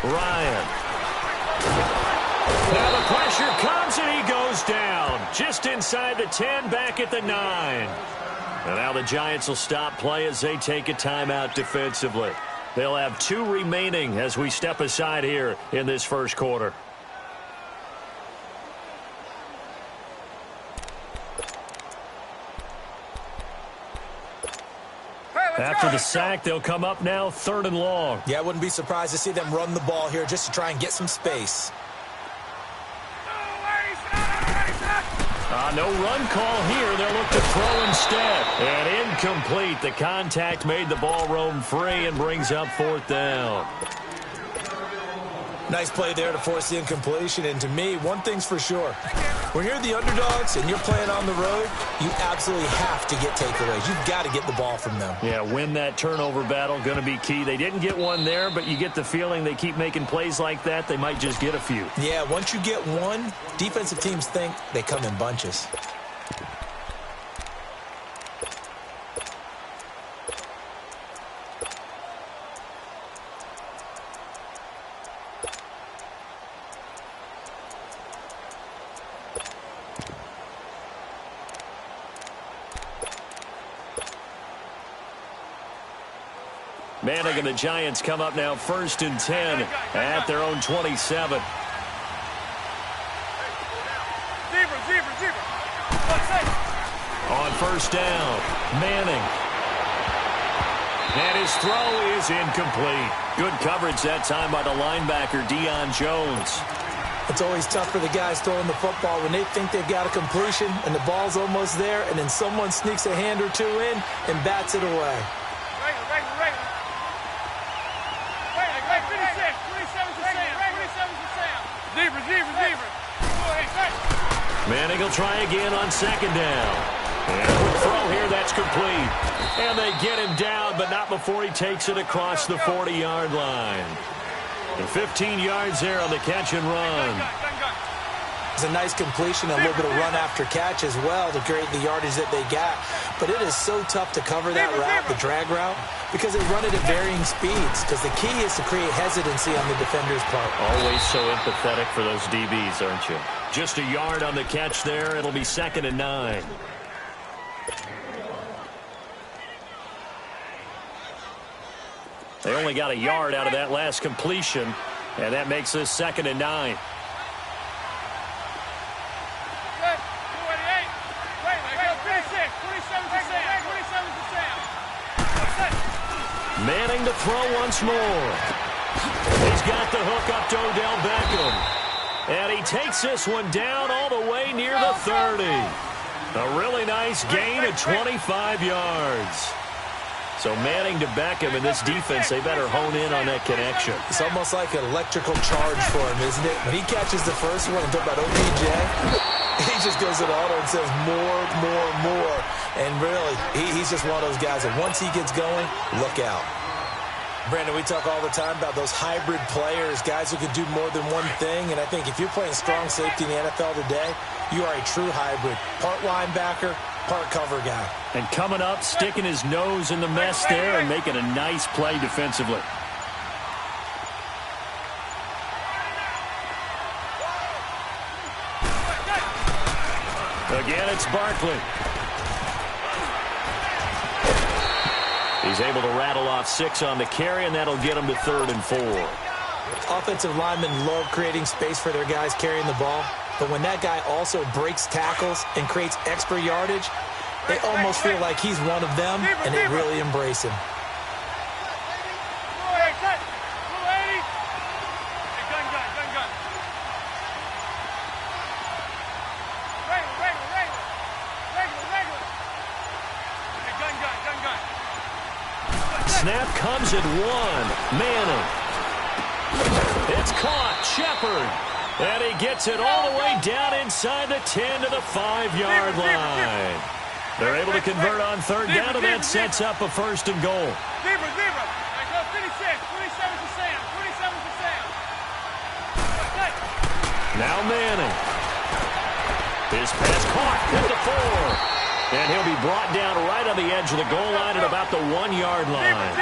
Ryan. Now the pressure comes and he goes down. Just inside the 10, back at the 9. And now the Giants will stop play as they take a timeout defensively. They'll have 2 remaining as we step aside here in this first quarter. After the sack, they'll come up now 3rd and long. Yeah, I wouldn't be surprised to see them run the ball here just to try and get some space. No run call here. They'll look to throw instead. And incomplete. The contact made the ball roam free and brings up 4th down. Nice play there to force the incompletion. And to me, one thing's for sure. When you're the underdogs and you're playing on the road, you absolutely have to get takeaways. You've got to get the ball from them. Yeah, win that turnover battle, going to be key. They didn't get one there, but you get the feeling they keep making plays like that, they might just get a few. Yeah, once you get one, defensive teams think they come in bunches. Manning and the Giants come up now 1st and 10 at their own 27. On 1st down, Manning. And his throw is incomplete. Good coverage that time by the linebacker, Deion Jones. It's always tough for the guys throwing the football when they think they've got a completion and the ball's almost there, and then someone sneaks a hand or two in and bats it away. Manning will try again on 2nd down. And a quick throw here, that's complete. And they get him down, but not before he takes it across the 40-yard line. And 15 yards there on the catch and run. It's a nice completion, a little bit of run after catch as well to create the yardage that they got. But it is so tough to cover that route, the drag route, because they run it at varying speeds. Because the key is to create hesitancy on the defender's part. Always so empathetic for those DBs, aren't you? Just a yard on the catch there. It'll be 2nd and 9. They only got a yard out of that last completion, and that makes this 2nd and 9. Manning to throw once more. He's got the hook up to Odell Beckham. And he takes this one down all the way near the 30. A really nice gain of 25 yards. So Manning to Beckham in this defense, they better hone in on that connection. It's almost like an electrical charge for him, isn't it? When he catches the first one and talk about OBJ, he just goes to the auto and says more, more, more. And really, he's just one of those guys that once he gets going, look out. Brandon, we talk all the time about those hybrid players, guys who can do more than one thing. And I think if you're playing strong safety in the NFL today, you are a true hybrid. Part linebacker, part cover guy. And coming up, sticking his nose in the mess there and making a nice play defensively. Again, it's Barkley. He's able to rattle off 6 on the carry, and that'll get him to 3rd and 4. Offensive linemen love creating space for their guys carrying the ball. But when that guy also breaks tackles and creates extra yardage, they almost feel like he's one of them, and they really embrace him. Snap comes at 1. Manning. It's caught. Shepard. And he gets it all the way down inside the 10 to the 5-yard line. They're able to convert on 3rd down, and that sets up a 1st and goal. Now Manning. His pass caught at the 4. And he'll be brought down right on the edge of the goal line at about the 1-yard line.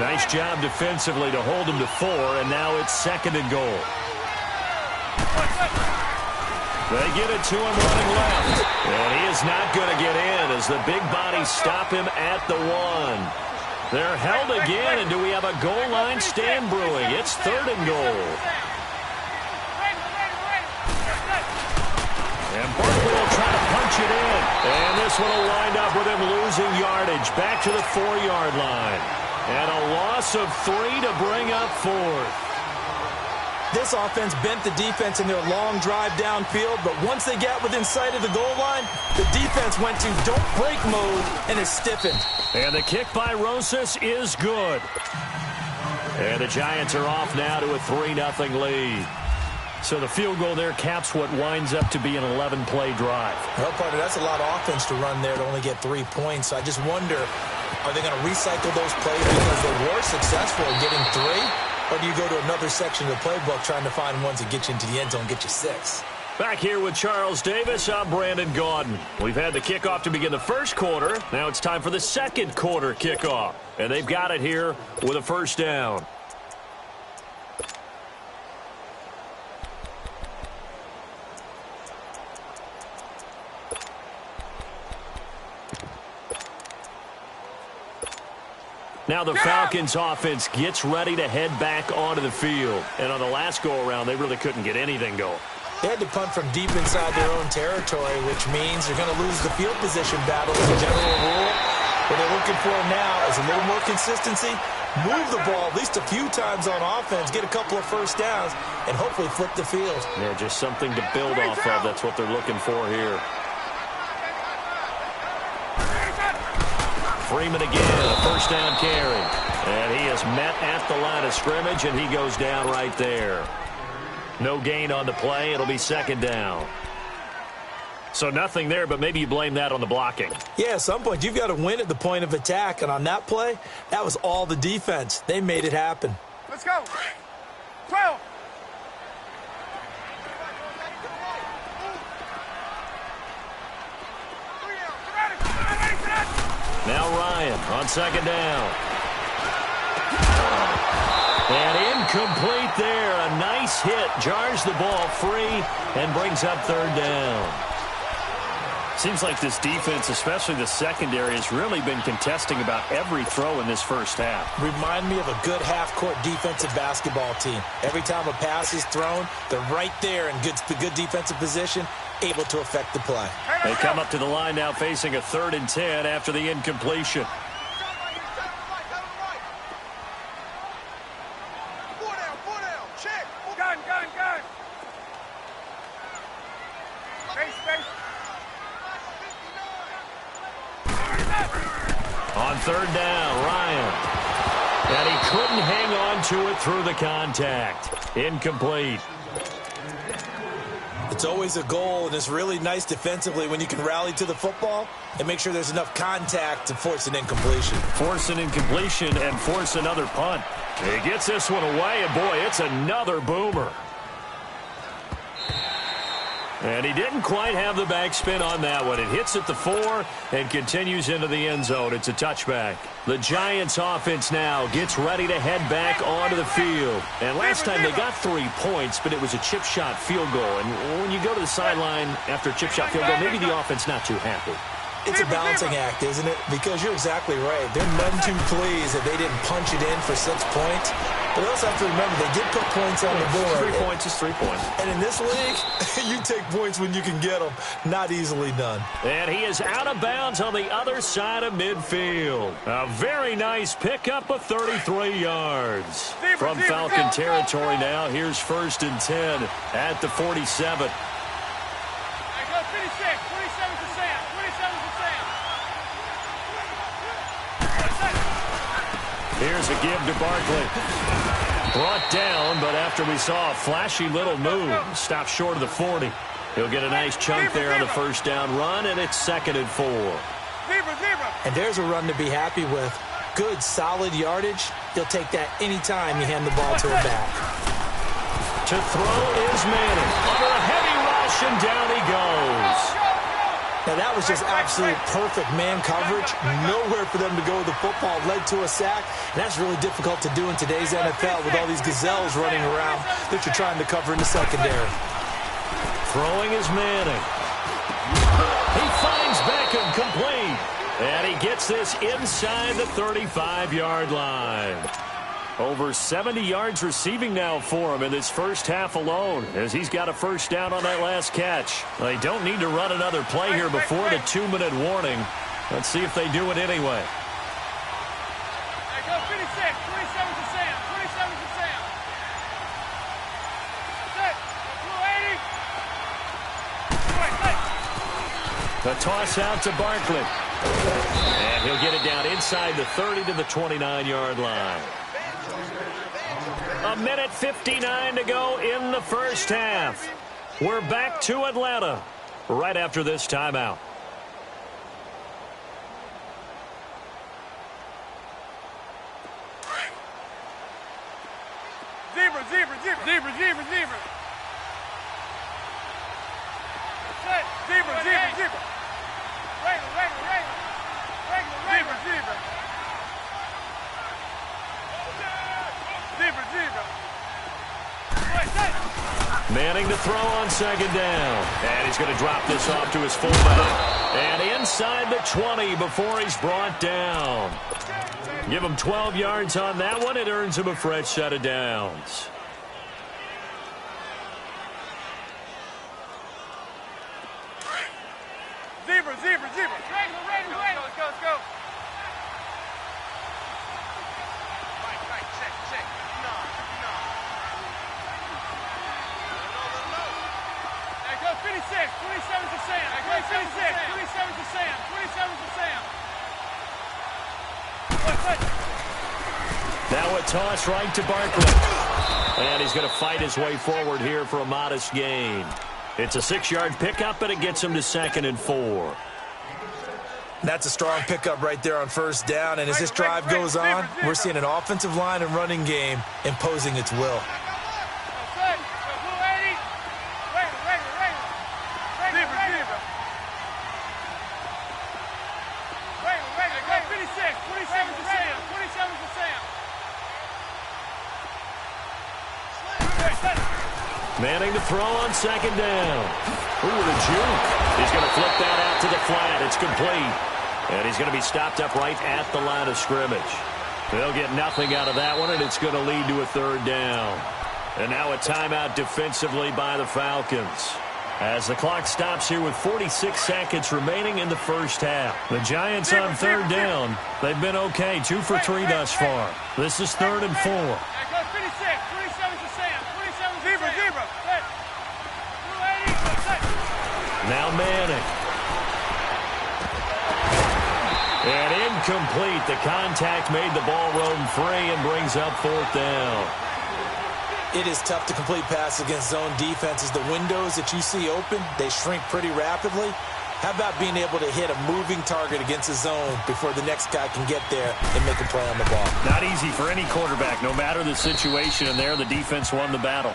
Nice job defensively to hold him to 4, and now it's 2nd and goal. They get it to him running left. And he is not going to get in as the big bodies stop him at the 1. They're held again, and do we have a goal line stand brewing? It's 3rd and goal. And Barkley will try to punch it in. And this one will wind up with him losing yardage back to the 4-yard line. And a loss of 3 to bring up 4th. This offense bent the defense in their long drive downfield, but once they got within sight of the goal line, the defense went to don't break mode and is stiffened. And the kick by Rosas is good. And the Giants are off now to a 3-0 lead. So the field goal there caps what winds up to be an 11-play drive. Well, partner, that's a lot of offense to run there to only get 3 points. I just wonder, are they going to recycle those plays because they were successful in getting 3? Or do you go to another section of the playbook trying to find ones that get you into the end zone and get you 6? Back here with Charles Davis, I'm Brandon Gaudin. We've had the kickoff to begin the first quarter. Now it's time for the second quarter kickoff. And they've got it here with a 1st down. Now the Falcons offense gets ready to head back onto the field. And on the last go-around, they really couldn't get anything going. They had to punt from deep inside their own territory, which means they're going to lose the field position battle as a general rule. What they're looking for now is a little more consistency, move the ball at least a few times on offense, get a couple of 1st downs, and hopefully flip the field. Yeah, just something to build off of. That's what they're looking for here. Freeman again, a 1st down carry. And he is met at the line of scrimmage, and he goes down right there. No gain on the play. It'll be 2nd down. So nothing there, but maybe you blame that on the blocking. Yeah, at some point, you've got to win at the point of attack. And on that play, that was all the defense. They made it happen. Let's go. 12. Now Ryan on 2nd down. And incomplete there. A nice hit. Jars the ball free and brings up 3rd down. Seems like this defense, especially the secondary, has really been contesting about every throw in this first half. Remind me of a good half-court defensive basketball team. Every time a pass is thrown, they're right there in good defensive position, able to affect the play. They come up to the line now facing a 3rd and 10 after the incompletion. On 3rd down, Ryan. And he couldn't hang on to it through the contact. Incomplete. It's always a goal, and it's really nice defensively when you can rally to the football and make sure there's enough contact to force an incompletion. Force an incompletion and force another punt. He gets this one away, and boy, it's another boomer. And he didn't quite have the backspin on that one. It hits at the 4 and continues into the end zone. It's a touchback. The Giants offense now gets ready to head back onto the field. And last time they got 3 points, but it was a chip shot field goal. And when you go to the sideline after a chip shot field goal, maybe the offense not too happy. It's a balancing act, isn't it? Because you're exactly right. They're none too pleased that they didn't punch it in for 6 points. But they also have to remember they did put points on the board. 3 points is 3 points. And in this league, you take points when you can get them. Not easily done. And he is out of bounds on the other side of midfield. A very nice pickup of 33 yards. From Falcon territory now, here's 1st and 10 at the 47. Here's a give to Barkley. Brought down, but after we saw a flashy little move, stopped short of the 40. He'll get a nice chunk there on the 1st down run, and it's 2nd and 4. And there's a run to be happy with. Good, solid yardage. He'll take that anytime you hand the ball to a back. To throw is Manning. Under a heavy rush, and down he goes. Now, that was just absolute perfect man coverage. Nowhere for them to go with the football. Led to a sack. And that's really difficult to do in today's NFL with all these gazelles running around that you're trying to cover in the secondary. Throwing is Manning. He finds Beckham complete. And he gets this inside the 35-yard line. Over 70 yards receiving now for him in this first half alone, as he's got a first down on that last catch. They don't need to run another play here before the 2-minute warning. Let's see if they do it anyway. Go 56, 27 to Sam, 27 to Sam. Set, blue 80. The toss out to Barkley. And he'll get it down inside the 30 to the 29-yard line. A minute 59 to go in the first half. We're back to Atlanta right after this timeout. Zebra, zebra, zebra, zebra, zebra, zebra. Set, zebra, zebra, zebra. Regular, regular, regular. Regular, zebra, zebra. Zebra, zebra. Manning to throw on second down. And he's going to drop this off to his fullback. And inside the 20 before he's brought down. Give him 12 yards on that one. It earns him a fresh set of downs. Zebra, zebra, zebra. Regular, regular, regular. Let's go, let's go. Right, check, check. No. There goes 56, 27 to Sam. There goes 56, 27 to Sam, 27 to Sam. Now a toss right to Barkley. And he's going to fight his way forward here for a modest gain. It's a 6-yard pickup, and it gets him to 2nd and 4. That's a strong pickup right there on first down. And as this drive goes on, we're seeing an offensive line and running game imposing its will. Manning to throw on second down. Ooh, the juke. He's going to flip that out to the flat. It's complete. And he's going to be stopped up right at the line of scrimmage. They'll get nothing out of that one, and it's going to lead to a 3rd down. And now a timeout defensively by the Falcons. As the clock stops here with 46 seconds remaining in the first half. The Giants on 3rd down. They've been okay, 2 for 3 thus far. This is 3rd and 4. Now Manning. And incomplete. The contact made the ball roam free and brings up 4th down. It is tough to complete pass against zone defenses. The windows that you see open, they shrink pretty rapidly. How about being able to hit a moving target against a zone before the next guy can get there and make a play on the ball? Not easy for any quarterback, no matter the situation. And there, the defense won the battle.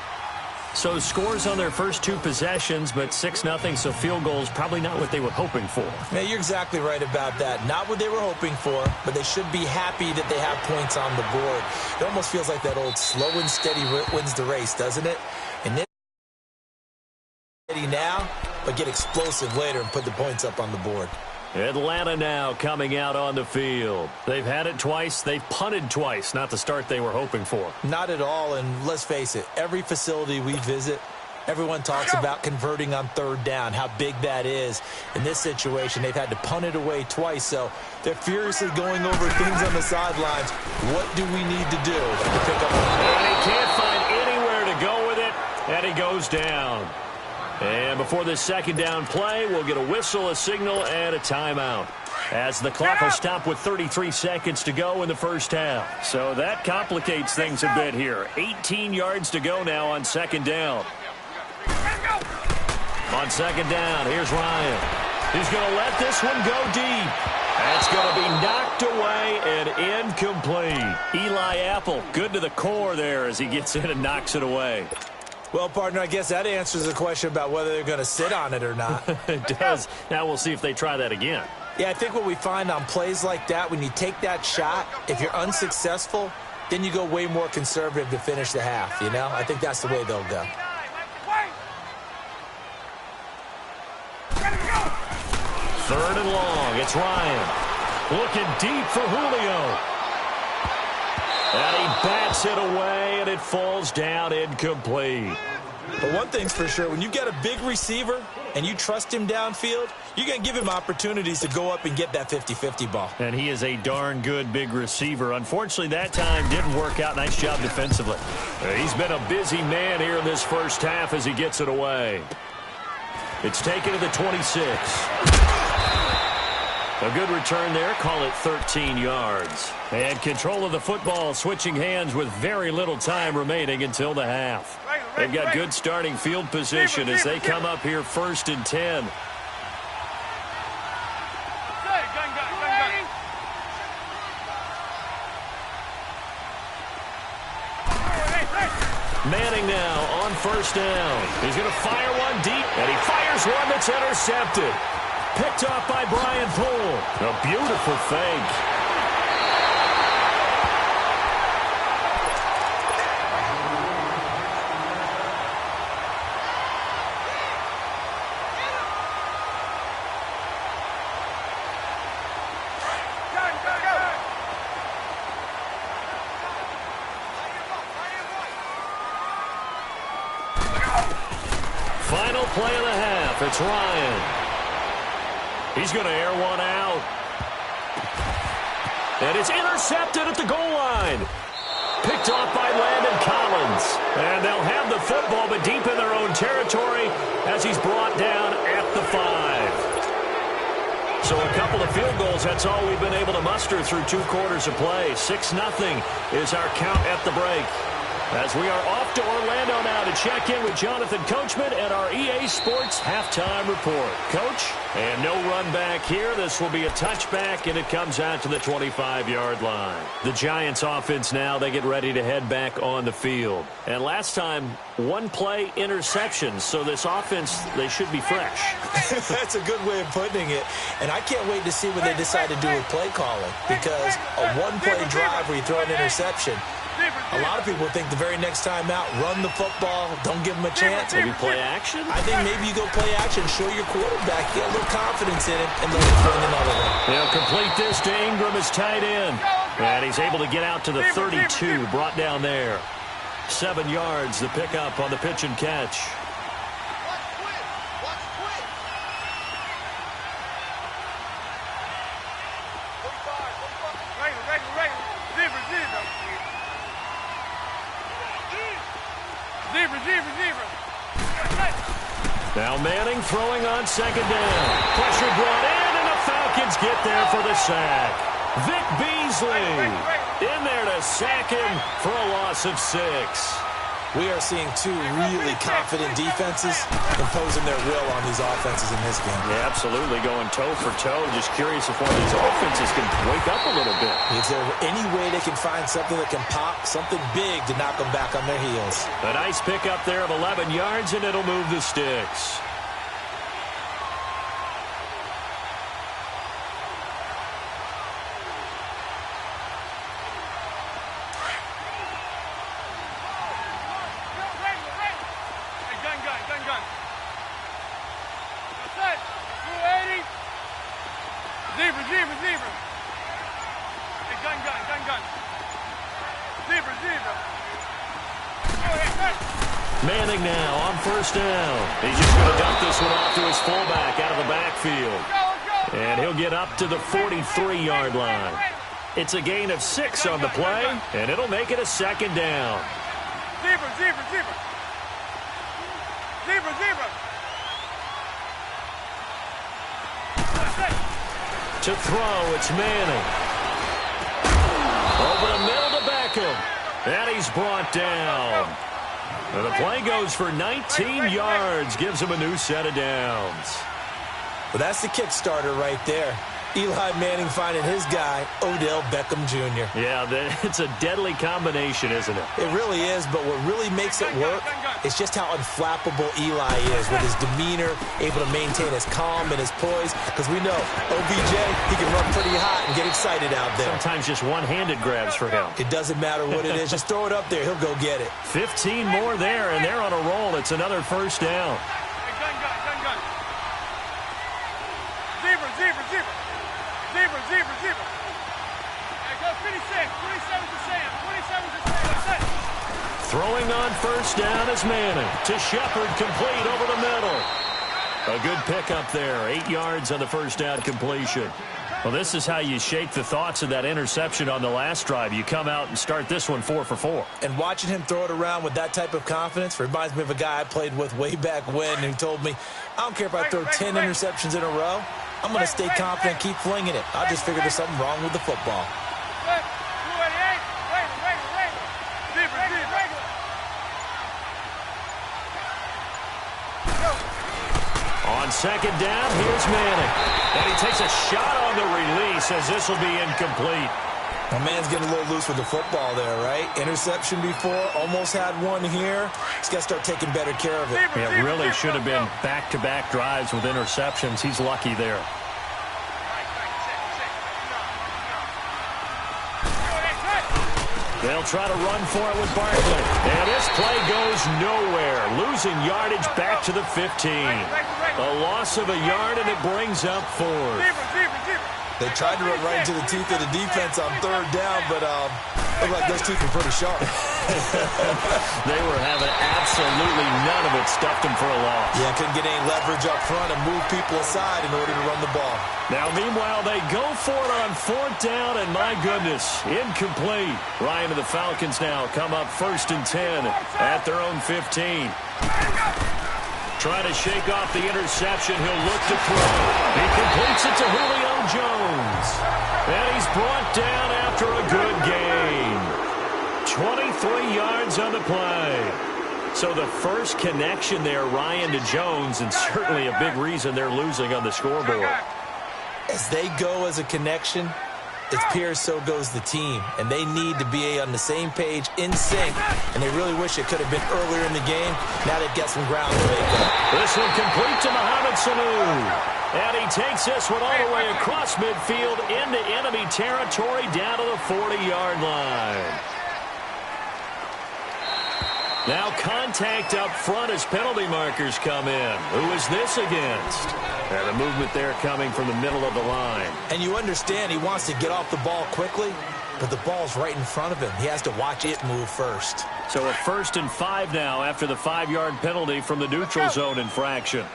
So scores on their first 2 possessions, but 6-0, so field goals probably not what they were hoping for. Yeah, you're exactly right about that. Not what they were hoping for, but they should be happy that they have points on the board. It almost feels like that old slow and steady wins the race, doesn't it? And then steady now, but get explosive later and put the points up on the board. Atlanta now coming out on the field. They've had it twice. They've punted twice. Not the start they were hoping for. Not at all, and let's face it, every facility we visit, everyone talks about converting on 3rd down, how big that is. In this situation, they've had to punt it away twice, so they're furiously going over things on the sidelines. What do we need to do to pick up? And he can't find anywhere to go with it, and he goes down. And before this 2nd down play, we'll get a whistle, a signal, and a timeout. As the clock will stop with 33 seconds to go in the first half. So that complicates things a bit here. 18 yards to go now on 2nd down. On 2nd down, here's Ryan. He's going to let this one go deep. That's going to be knocked away and incomplete. Eli Apple, good to the core there as he gets in and knocks it away. Well, partner, I guess that answers the question about whether they're going to sit on it or not. It does. Now we'll see if they try that again. Yeah, I think what we find on plays like that, when you take that shot, if you're unsuccessful, then you go way more conservative to finish the half, you know? I think that's the way they'll go. Third and long. It's Ryan. Looking deep for Julio. And he bats it away, and it falls down incomplete. But one thing's for sure, when you've got a big receiver and you trust him downfield, you're going to give him opportunities to go up and get that 50-50 ball. And he is a darn good big receiver. Unfortunately, that time didn't work out. Nice job defensively. He's been a busy man here in this first half as he gets it away. It's taken to the 26. A good return there. Call it 13 yards. And control of the football, switching hands with very little time remaining until the half. They've got good starting field position as they come up here 1st and 10. Manning now on 1st down. He's going to fire one deep, and he fires one that's intercepted. Picked off by Brian Poole. A beautiful fake. Final play of the half. It's Ryan. He's going to air one out. And it's intercepted at the goal line. Picked off by Landon Collins. And they'll have the football, but deep in their own territory as he's brought down at the 5. So a couple of field goals, that's all we've been able to muster through 2 quarters of play. 6-0 is our count at the break. As we are off to Orlando now to check in with Jonathan Coachman and our EA Sports halftime report. Coach, and no run back here. This will be a touchback, and it comes out to the 25-yard line. The Giants offense now, they get ready to head back on the field. And last time, 1-play interceptions, so this offense, they should be fresh. That's a good way of putting it. And I can't wait to see what they decide to do with play calling, because a 1-play drive where you throw an interception, a lot of people think the very next time out, run the football, don't give them a chance. Maybe play action? I think maybe you go play action, show your quarterback, get a little confidence in it, and then throw in another one. They'll complete this to Ingram as tight end. And he's able to get out to the 32, brought down there. 7 yards, the pickup on the pitch and catch. Now Manning throwing on 2nd down. Pressure brought in, and the Falcons get there for the sack. Vic Beasley in there to sack him for a loss of 6. We are seeing 2 really confident defenses imposing their will on these offenses in this game. Yeah, absolutely, going toe for toe. Just curious if one of these offenses can wake up a little bit. Is there any way they can find something that can pop, something big to knock them back on their heels? A nice pickup there of 11 yards, and it'll move the sticks. Manning now on 1st down. He's just going to dump this one off to his fullback out of the backfield. And he'll get up to the 43-yard line. It's a gain of 6 on the play, and it'll make it a 2nd down. To throw, it's Manning. Over the middle to Beckham. And he's brought down. And the play goes for 19 yards, gives him a new set of downs. Well, that's the kick starter right there. Eli Manning finding his guy, Odell Beckham Jr. Yeah, it's a deadly combination, isn't it? It really is, but what really makes it work is just how unflappable Eli is with his demeanor, able to maintain his calm and his poise, because we know OBJ, he can run pretty hot and get excited out there. Sometimes just one-handed grabs for him. It doesn't matter what it is. Just throw it up there. He'll go get it. 15 more there, and they're on a roll. It's another first down. Gun. Zebra. Hey, go 26. 27 to Sam. 27 to Sam. That's it. Throwing on first down is Manning. To Shepard, complete over the middle. A good pickup there. 8 yards on the first down completion. Well, this is how you shake the thoughts of that interception on the last drive. You come out and start this one 4 for 4. And watching him throw it around with that type of confidence reminds me of a guy I played with way back when who told me, I don't care if I throw 10 interceptions in a row. I'm going to stay confident, keep flinging it. I just figured there's something wrong with the football. On second down, here's Manning. And he takes a shot on the release as this will be incomplete. My man's getting a little loose with the football there, right? Interception before, almost had one here. He's got to start taking better care of it. It really should have been back-to-back drives with interceptions. He's lucky there. They'll try to run for it with Barkley. And this play goes nowhere. Losing yardage back to the 15. A loss of a yard, and it brings up 4. They tried to run right into the teeth of the defense on third down, but looked like those teeth were pretty sharp. They were having absolutely none of it. Stuffed them for a loss. Yeah, couldn't get any leverage up front and move people aside in order to run the ball. Now, meanwhile, they go for it on fourth down, and my goodness, incomplete. Ryan and the Falcons now come up 1st and 10 at their own 15. Trying to shake off the interception. He'll look to throw. He completes it to Julio Jones. And he's brought down after a good gain. 23 yards on the play. So the first connection there, Ryan, to Jones, and certainly a big reason they're losing on the scoreboard. As they go as a connection, it's Pierce, so goes the team. And they need to be on the same page, in sync. And they really wish it could have been earlier in the game. Now they've got some ground to make up. This one complete to Mohamed Sanu. And he takes this one all the way across midfield into enemy territory down to the 40-yard line. Now contact up front as penalty markers come in. Who is this against? And the movement there coming from the middle of the line. And you understand he wants to get off the ball quickly, but the ball's right in front of him. He has to watch it move first. So a 1st and 5 now after the 5-yard penalty from the neutral zone infraction.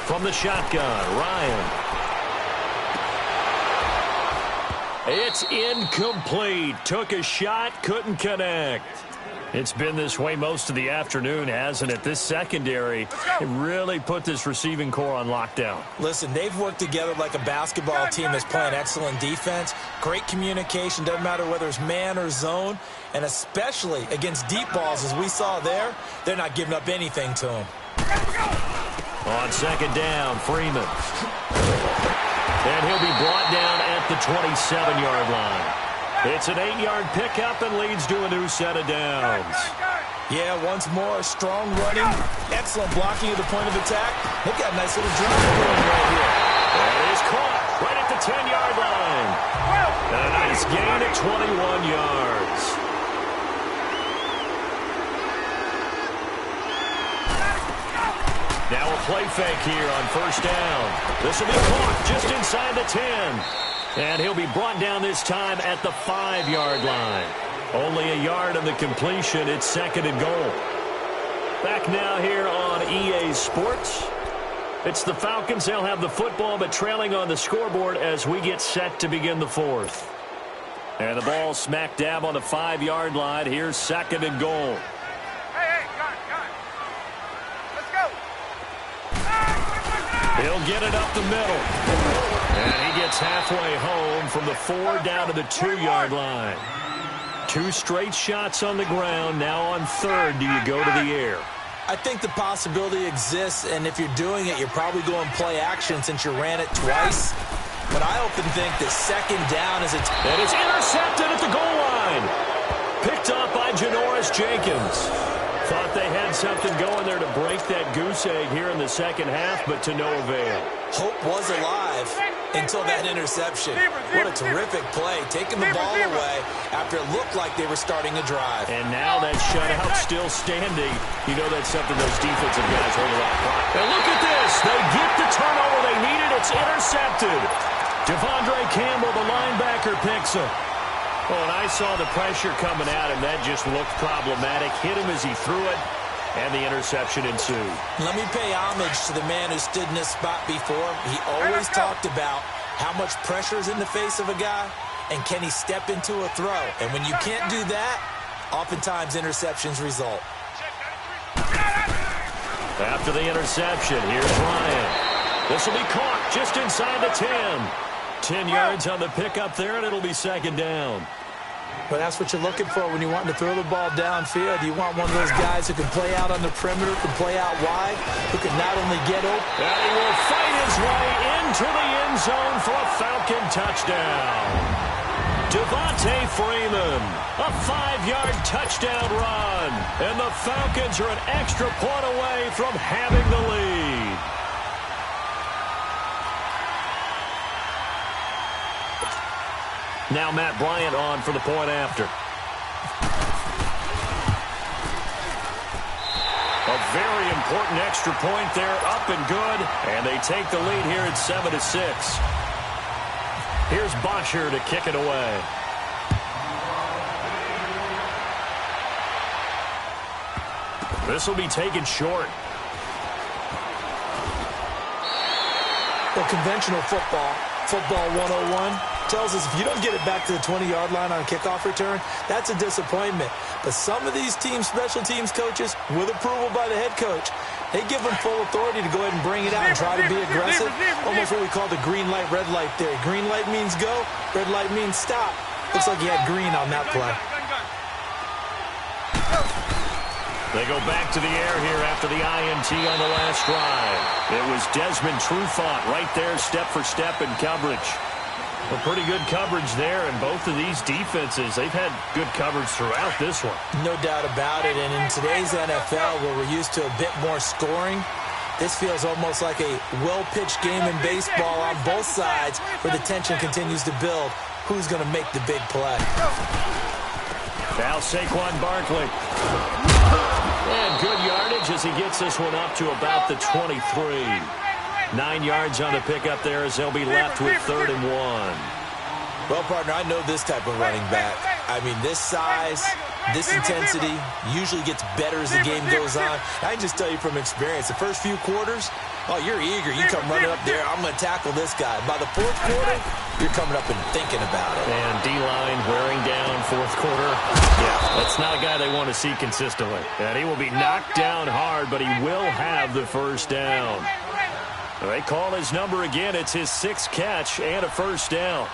From the shotgun, Ryan. It's incomplete. Took a shot, couldn't connect. It's been this way most of the afternoon, hasn't it? This secondary really put this receiving core on lockdown. Listen, they've worked together like a basketball team that's playing excellent defense. Great communication, doesn't matter whether it's man or zone. And especially against deep balls, as we saw there, they're not giving up anything to them. On second down, Freeman. And he'll be brought down at the 27-yard line. It's an 8-yard pickup and leads to a new set of downs. Yeah, once more, strong running, excellent blocking at the point of attack. They've got a nice little drive going right here. And it is caught right at the 10-yard line. And a nice gain at 21 yards. Now a play fake here on first down. This will be caught just inside the 10. And he'll be brought down this time at the 5-yard line. Only a yard on the completion. It's 2nd and goal. Back now here on EA Sports. It's the Falcons. They'll have the football, but trailing on the scoreboard as we get set to begin the 4th. And the ball smack dab on the 5-yard line. Here's 2nd and goal. Hey, got it. Let's go. He'll get it up the middle. And he gets halfway home from the 4 down to the 2-yard line. 2 straight shots on the ground. Now on third, do you go to the air? I think the possibility exists, and if you're doing it, you're probably going play action since you ran it twice. But I often think that second down is And it's intercepted at the goal line. Picked off by Janoris Jenkins. Thought they had something going there to break that goose egg here in the second half, but to no avail. Hope was alive until that interception. What a terrific play, taking the ball away after it looked like they were starting a drive. And now that shutout still standing. You know that's something those defensive guys hold a lot of pride. And look at this. They get the turnover they needed. It's intercepted. Devondre Campbell, the linebacker, picks it. Oh, and I saw the pressure coming at him. That just looked problematic. Hit him as he threw it, and the interception ensued. Let me pay homage to the man who stood in this spot before. He always talked about how much pressure is in the face of a guy, and can he step into a throw. And when you can't do that, oftentimes interceptions result. After the interception, here's Ryan. This will be caught just inside the 10. 10 yards on the pickup there, and it'll be second down. But that's what you're looking for when you want to throw the ball downfield. You want one of those guys who can play out on the perimeter, can play out wide, who can not only get open. And he will fight his way into the end zone for a Falcon touchdown. Devontae Freeman, a 5-yard touchdown run. And the Falcons are an extra point away from having the lead. Now Matt Bryant on for the point after. A very important extra point there, up and good. And they take the lead here at 7-6. Here's Bosher to kick it away. This will be taken short. Well, conventional football 101, tells us if you don't get it back to the 20-yard line on a kickoff return, that's a disappointment. But some of these team special teams coaches, with approval by the head coach, they give them full authority to go ahead and bring it out and try to be aggressive. Almost what we call the green light, red light theory. Green light means go, red light means stop. Looks like he had green on that play. They go back to the air here after the INT on the last drive. It was Desmond Trufant right there, step for step in coverage. A pretty good coverage there, and both of these defenses, they've had good coverage throughout this one. No doubt about it, and in today's NFL, where we're used to a bit more scoring, this feels almost like a well-pitched game in baseball on both sides where the tension continues to build. Who's going to make the big play? Now Saquon Barkley. And good yardage as he gets this one up to about the 23. 9 yards on the pickup there as they'll be left with 3rd and 1. Well, partner, I know this type of running back. I mean, this size, this intensity usually gets better as the game goes on. I can just tell you from experience, the first few quarters, oh, you're eager. You come running up there, I'm going to tackle this guy. By the 4th quarter, you're coming up and thinking about it. And D-line wearing down 4th quarter. Yeah, that's not a guy they want to see consistently. And he will be knocked down hard, but he will have the first down. They call his number again. It's his 6th catch and a first down.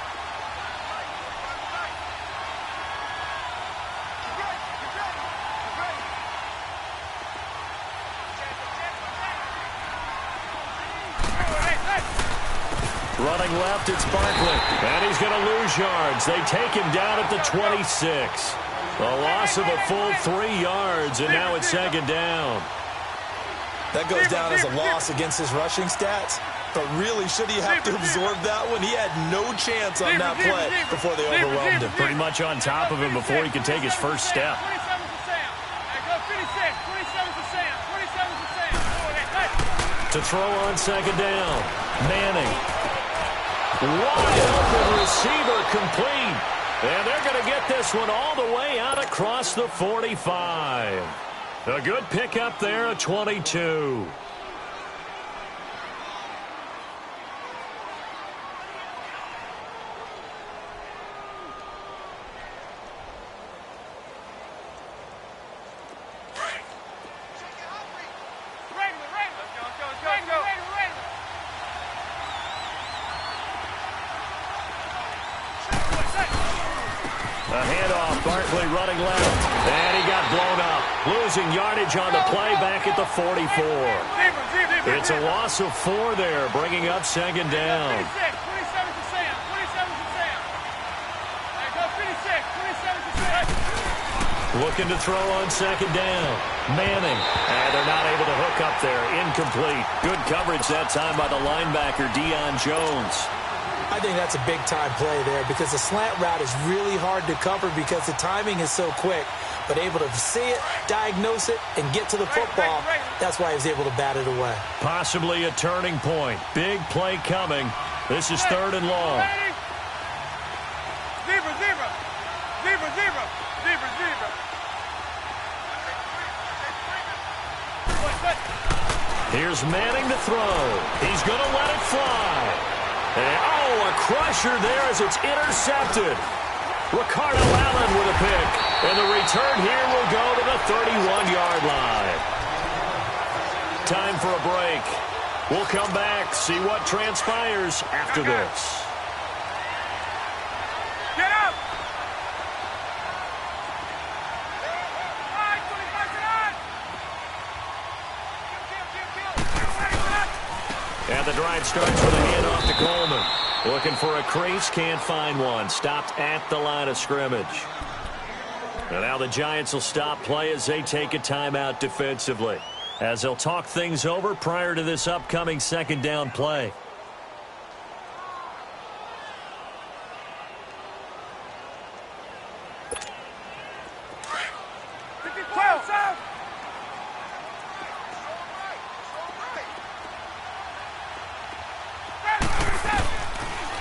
Running left, it's Barkley. And he's going to lose yards. They take him down at the 26. A loss of a full 3 yards, and now it's 2nd down. That goes down as a loss against his rushing stats. But really, should he have to absorb that one? He had no chance on that play before they overwhelmed him. Pretty much on top of him before he could take his first step. To throw on 2nd down. Manning. Wide open receiver complete. And they're going to get this one all the way out across the 45. A good pickup there at 22. Barkley running left. And he got blown up. Losing yardage on the play back at the 44. It's a loss of 4 there, bringing up second down. 27 to Sam. 27 to Sam. There goes 56. 27 to Sam. Looking to throw on second down. Manning. And they're not able to hook up there. Incomplete. Good coverage that time by the linebacker, Deion Jones. I think that's a big-time play there because the slant route is really hard to cover because the timing is so quick. But able to see it, diagnose it, and get to the football, that's why he was able to bat it away. Possibly a turning point. Big play coming. This is 3rd and long. Zebra, zebra. Zebra, zebra. Zebra, zebra. Here's Manning to throw. He's going to let it fly. And, a crusher there as it's intercepted. Ricardo Allen with a pick. And the return here will go to the 31-yard line. Time for a break. We'll come back, see what transpires after this. Get up! And the drive starts with a handoff to Coleman. Looking for a crease, can't find one. Stopped at the line of scrimmage. And now the Giants will stop play as they take a timeout defensively, as they'll talk things over prior to this upcoming second down play.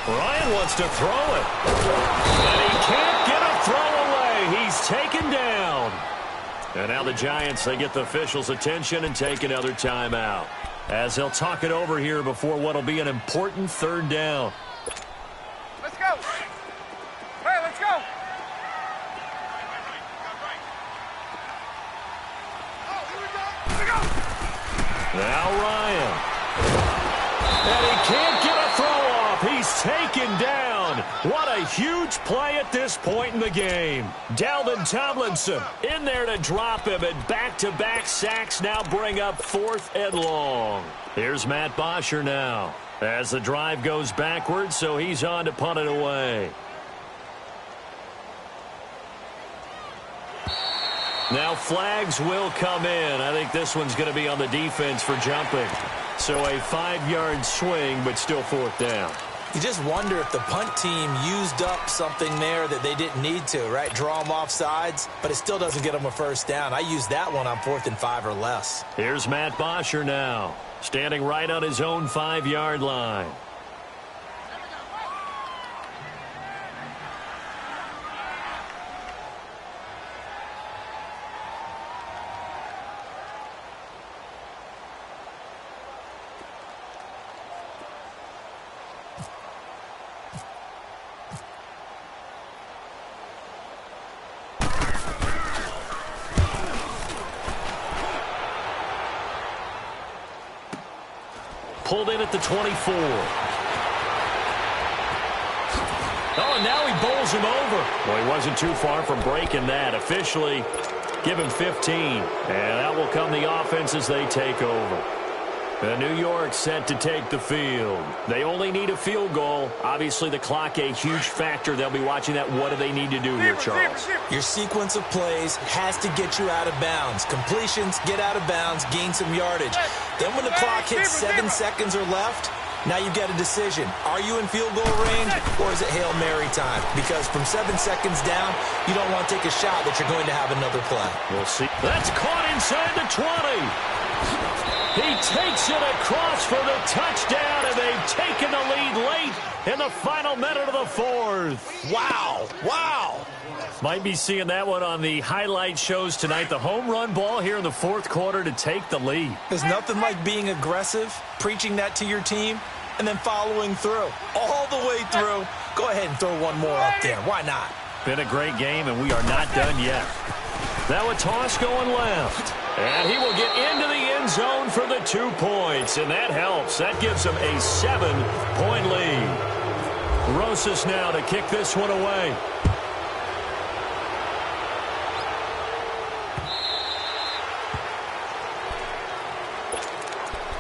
Ryan wants to throw it. And he can't get a throw away. He's taken down. And now the Giants, they get the officials' attention and take another timeout, as they'll talk it over here before what will be an important 3rd down. Let's go. Hey, let's go. Now Ryan. And he can't get a throw off. He's taken down. What a huge play at this point in the game. Dalvin Tomlinson in there to drop him, and back-to-back sacks now bring up 4th and long. Here's Matt Bosher now as the drive goes backwards, so he's on to punt it away. Now flags will come in. I think this one's going to be on the defense for jumping. So a 5-yard swing, but still 4th down. You just wonder if the punt team used up something there that they didn't need to, right? Draw them off sides, but it still doesn't get them a 1st down. I used that one on 4th and 5 or less. Here's Matt Bosher now, standing right on his own 5-yard line. Pulled in at the 24. Oh, and now he bowls him over. Well, he wasn't too far from breaking that. Officially, give him 15. And that will come the offense as they take over. And New York set to take the field. They only need a field goal. Obviously, the clock a huge factor. They'll be watching that. What do they need to do here, Charles? Your sequence of plays has to get you out of bounds. Completions, get out of bounds, gain some yardage. Then when the clock hits 7 seconds or left, now you've got a decision. Are you in field goal range, or is it Hail Mary time? Because from 7 seconds down, you don't want to take a shot that you're going to have another play. We'll see. That's caught inside the 20. He takes it across for the touchdown, and they've taken the lead late in the final minute of the 4th. Wow. Wow. Might be seeing that one on the highlight shows tonight. The home run ball here in the 4th quarter to take the lead. There's nothing like being aggressive, preaching that to your team, and then following through. All the way through. Go ahead and throw one more up there. Why not? Been a great game, and we are not done yet. Now a toss going left. And he will get into the end zone for the 2 points, and that helps. That gives him a 7-point lead. Rosas now to kick this one away.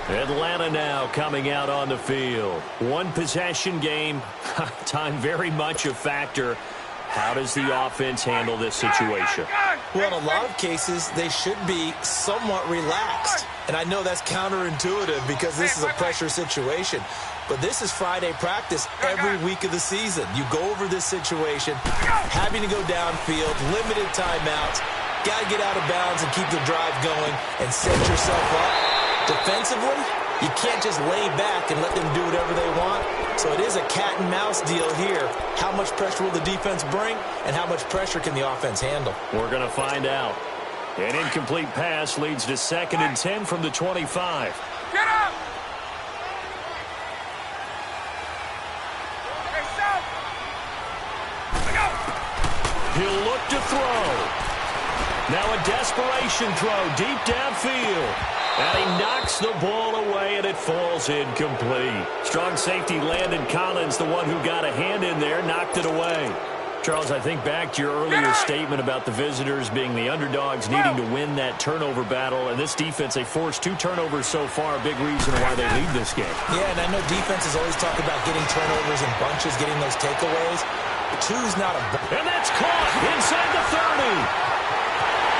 Atlanta now coming out on the field. One possession game. Time very much a factor. How does the offense handle this situation? Well, in a lot of cases, they should be somewhat relaxed. And I know that's counterintuitive because this is a pressure situation. But this is Friday practice every week of the season. You go over this situation, having to go downfield, limited timeouts, got to get out of bounds and keep the drive going and set yourself up. Defensively, you can't just lay back and let them do whatever they want. So it is a cat and mouse deal here. How much pressure will the defense bring, and how much pressure can the offense handle? We're going to find out. An incomplete pass leads to 2nd and 10 from the 25. Get up! Hey, stop! He'll look to throw. Now a desperation throw deep downfield. And he knocks the ball away, and it falls incomplete. Strong safety Landon Collins, the one who got a hand in there, knocked it away. Charles, I think back to your earlier statement about the visitors being the underdogs needing to win that turnover battle. And this defense, they forced 2 turnovers so far, a big reason why they lead this game. Yeah, and I know defenses always talk about getting turnovers in bunches, getting those takeaways. 2's not a... And that's caught inside the 30.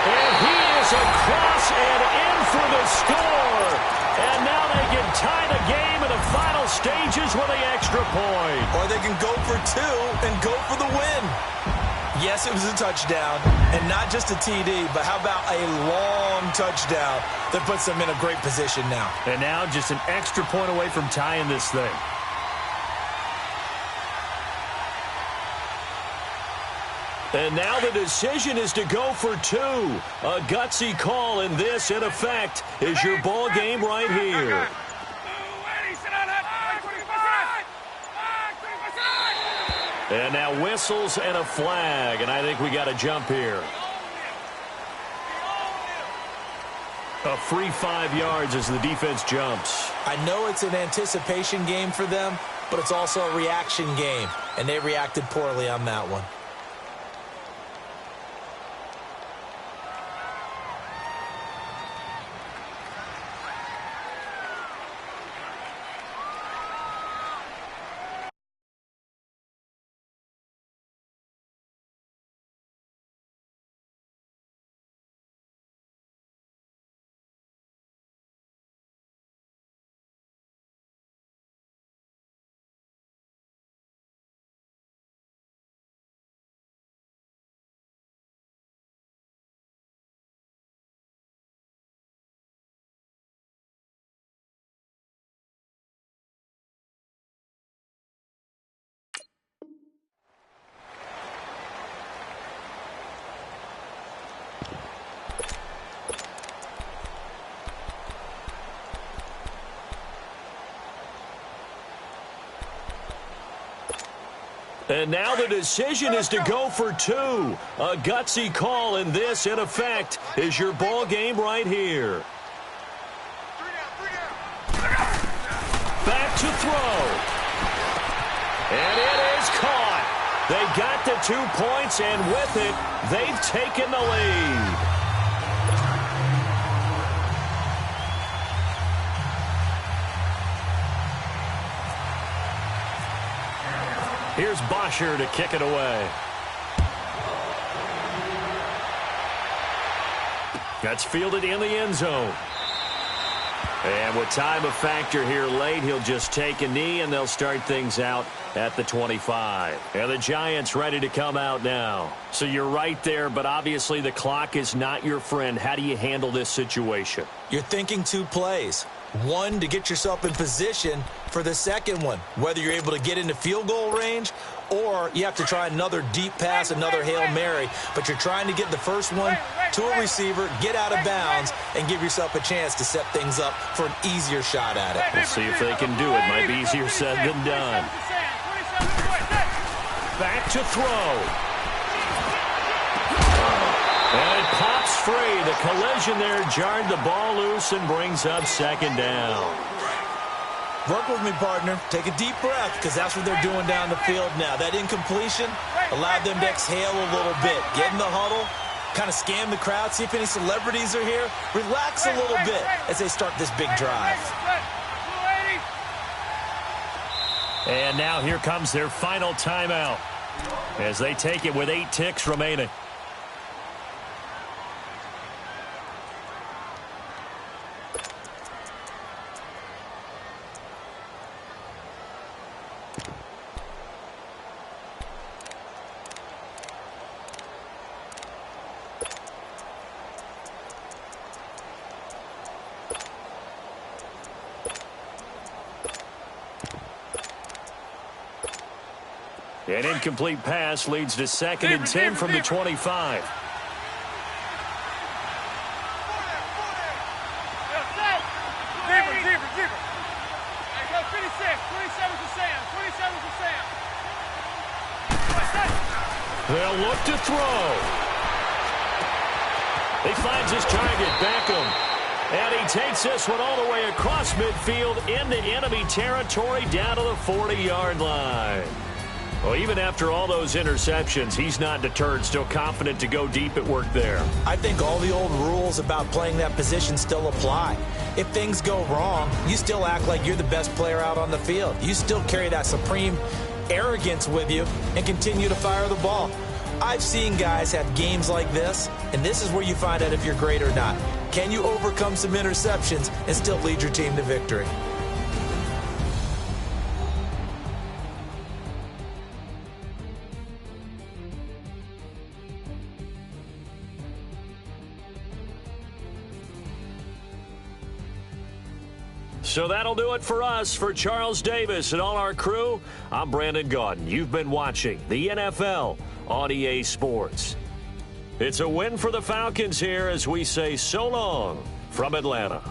And he is across and in for the score. And now they can tie the game in the final stages with the extra point. Or they can go for 2 and go for the win. Yes, it was a touchdown, and not just a TD, but how about a long touchdown that puts them in a great position now. And now just an extra point away from tying this thing. And now the decision is to go for 2. A gutsy call, and this, in effect, is your ball game right here. And now whistles and a flag, and I think we got a jump here. A free 5 yards as the defense jumps. I know it's an anticipation game for them, but it's also a reaction game, and they reacted poorly on that one. And now the decision is to go for 2. A gutsy call, and this, in effect, is your ball game right here. Back to throw. And it is caught. They got the 2 points, and with it, they've taken the lead. Here's Bosher to kick it away. That's fielded in the end zone. And with time a factor here late, he'll just take a knee, and they'll start things out at the 25. And the Giants ready to come out now. So you're right there, but obviously the clock is not your friend. How do you handle this situation? You're thinking 2 plays. 1 to get yourself in position for the second one, whether you're able to get into field goal range or you have to try another deep pass, another Hail Mary, but you're trying to get the first one to a receiver, get out of bounds, and give yourself a chance to set things up for an easier shot at it. We'll see if they can do it. Might be easier said than done. Back to throw. And it pops free. The collision there jarred the ball loose and brings up 2nd down. Work with me, partner. Take a deep breath, because that's what they're doing down the field now. That incompletion allowed them to exhale a little bit, get in the huddle, kind of scan the crowd, see if any celebrities are here. Relax a little bit as they start this big drive. And now here comes their final timeout as they take it with 8 ticks remaining. An incomplete pass leads to 2nd and 10 from the 25. They'll look to throw. He finds his target, Beckham. And he takes this one all the way across midfield into enemy territory down to the 40-yard line. Well, even after all those interceptions, he's not deterred, still confident to go deep at work there. I think all the old rules about playing that position still apply. If things go wrong, you still act like you're the best player out on the field. You still carry that supreme arrogance with you and continue to fire the ball. I've seen guys have games like this, and this is where you find out if you're great or not. Can you overcome some interceptions and still lead your team to victory? So that'll do it for us. For Charles Davis and all our crew, I'm Brandon Gaudin. You've been watching the NFL on EA Sports. It's a win for the Falcons here as we say so long from Atlanta.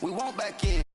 We walk back in.